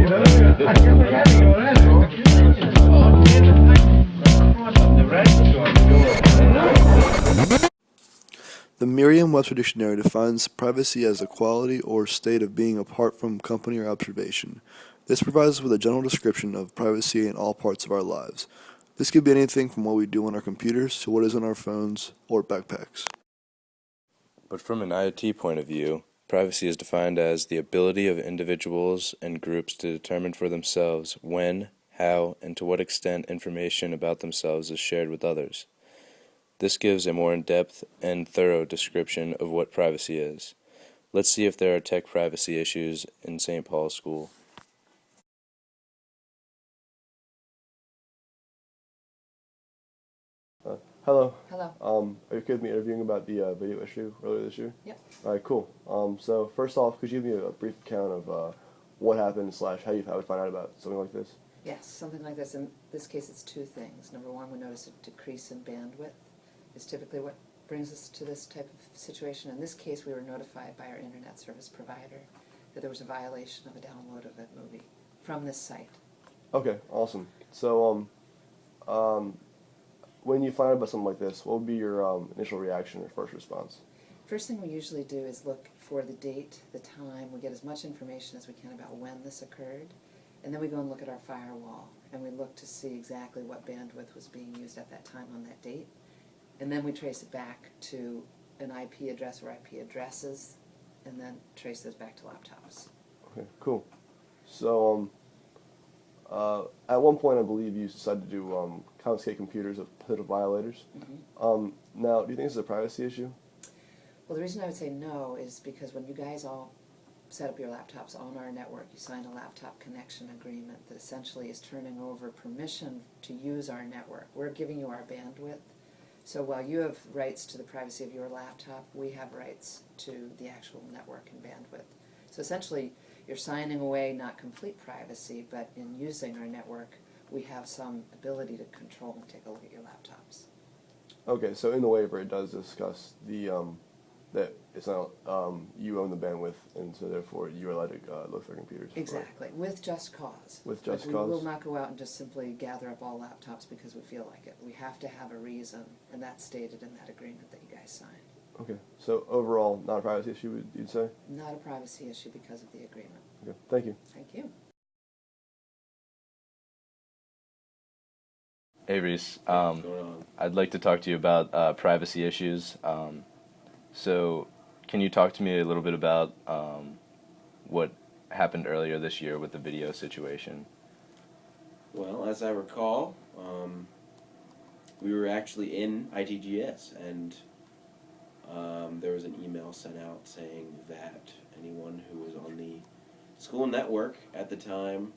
The Merriam-Webster Dictionary defines privacy as a quality or state of being apart from company or observation. This provides us with a general description of privacy in all parts of our lives. This could be anything from what we do on our computers to what is on our phones or backpacks. But from an IoT point of view, privacy is defined as the ability of individuals and groups to determine for themselves when, how, and to what extent information about themselves is shared with others. This gives a more in-depth and thorough description of what privacy is. Let's see if there are tech privacy issues in St. Paul's School. Hello. Hello. Are you kids me interviewing about the video issue earlier this year? Yep. All right, cool. So first off, could you give me a brief account of what happened / how you found out about something like this? Yes, something like this. In this case, it's two things. Number one, we notice a decrease in bandwidth is typically what brings us to this type of situation. In this case, we were notified by our internet service provider that there was a violation of a download of a movie from this site. Okay, awesome. So when you find out about something like this, what would be your initial reaction or first response? First thing we usually do is look for the date, the time. We get as much information as we can about when this occurred. And then we go and look at our firewall, and we look to see exactly what bandwidth was being used at that time on that date. And then we trace it back to an IP address or IP addresses, and then trace those back to laptops. Okay, cool. So at one point, I believe you decided to do confiscate computers of potential violators. Mm-hmm. Now, do you think this is a privacy issue? Well, the reason I would say no is because when you guys all set up your laptops on our network, you sign a laptop connection agreement that essentially is turning over permission to use our network. We're giving you our bandwidth. So while you have rights to the privacy of your laptop, we have rights to the actual network and bandwidth. So essentially, you're signing away not complete privacy, but in using our network, we have some ability to control and take a look at your laptops. Okay, so in the waiver, it does discuss the that it's not you own the bandwidth, and so therefore you're allowed to look through computers. Exactly, with just cause. With just but cause. We will not go out and just simply gather up all laptops because we feel like it. We have to have a reason, and that's stated in that agreement that you guys signed. Okay, so overall, not a privacy issue, you'd say? Not a privacy issue because of the agreement. Okay, thank you. Thank you. Hey Reese, I'd like to talk to you about privacy issues. So can you talk to me a little bit about what happened earlier this year with the video situation? Well, as I recall, we were actually in ITGS, and there was an email sent out saying that anyone who was on the school network at the time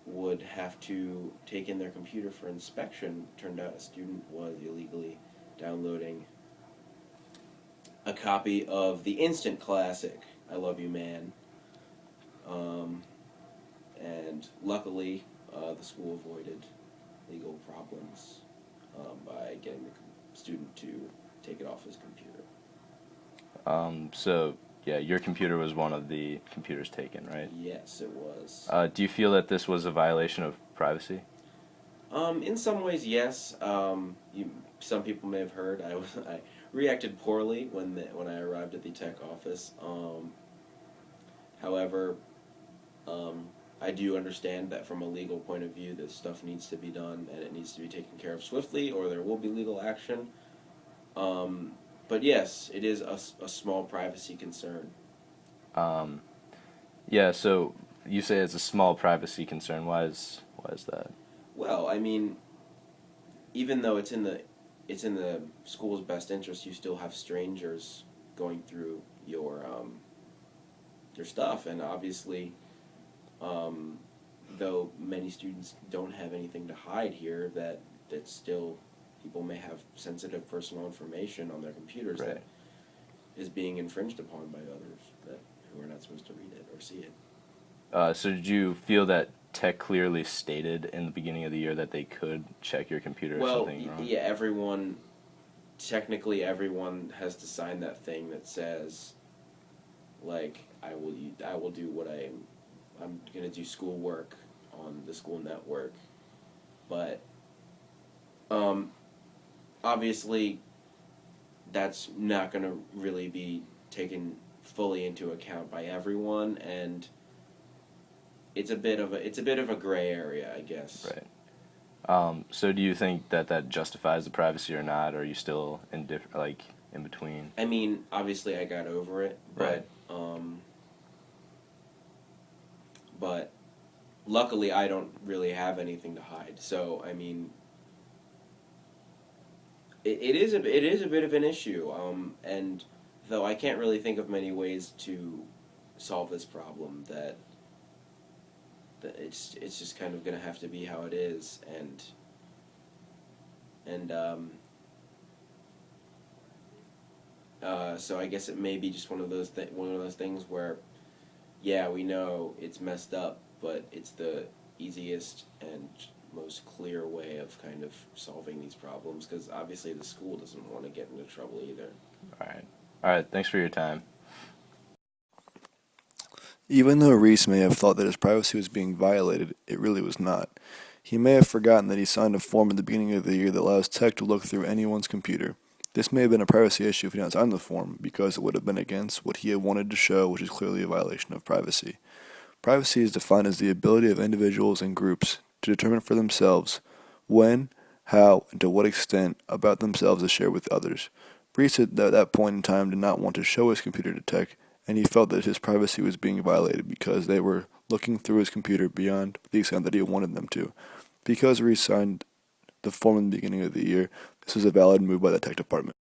would have to take in their computer for inspection. Turned out a student was illegally downloading a copy of the instant classic, I Love You Man. And luckily, the school avoided legal problems by getting the student to take it off his computer. So, yeah, your computer was one of the computers taken, right? Yes, it was. Do you feel that this was a violation of privacy? In some ways, yes. Some people may have heard I reacted poorly when I arrived at the tech office. However, I do understand that from a legal point of view, this stuff needs to be done and it needs to be taken care of swiftly, or there will be legal action. But yes, it is a small privacy concern. Yeah. So you say it's a small privacy concern. Why is that? Well, I mean, even though it's in the school's best interest, you still have strangers going through your stuff, and obviously, though many students don't have anything to hide here, that still people may have sensitive personal information on their computers Right. that is being infringed upon by others who are not supposed to read it or see it. So did you feel that tech clearly stated in the beginning of the year that they could check your computer if something wrong? Yeah, technically everyone has to sign that thing that says, like, I will do what I am I'm gonna do schoolwork on the school network, but obviously that's not gonna really be taken fully into account by everyone, and it's a bit of a gray area, I guess. Right. So do you think that that justifies the privacy or not? Or are you still in between? I mean, obviously I got over it, Right. but luckily I don't really have anything to hide. So I mean, it is a bit of an issue, and though I can't really think of many ways to solve this problem, that it's just kind of gonna have to be how it is, and so I guess it may be just one of those things where, yeah, we know it's messed up, but it's the easiest and most clear way of kind of solving these problems, because obviously the school doesn't want to get into trouble either. All right. All right. Thanks for your time. Even though Reese may have thought that his privacy was being violated, it really was not. He may have forgotten that he signed a form at the beginning of the year that allows tech to look through anyone's computer. This may have been a privacy issue if he had not signed the form, because it would have been against what he had wanted to show, which is clearly a violation of privacy. Privacy is defined as the ability of individuals and groups to determine for themselves when, how, and to what extent about themselves is shared with others. Reese at that point in time did not want to show his computer to tech, and he felt that his privacy was being violated because they were looking through his computer beyond the extent that he wanted them to. Because Reese signed the form in the beginning of the year, this was a valid move by the tech department.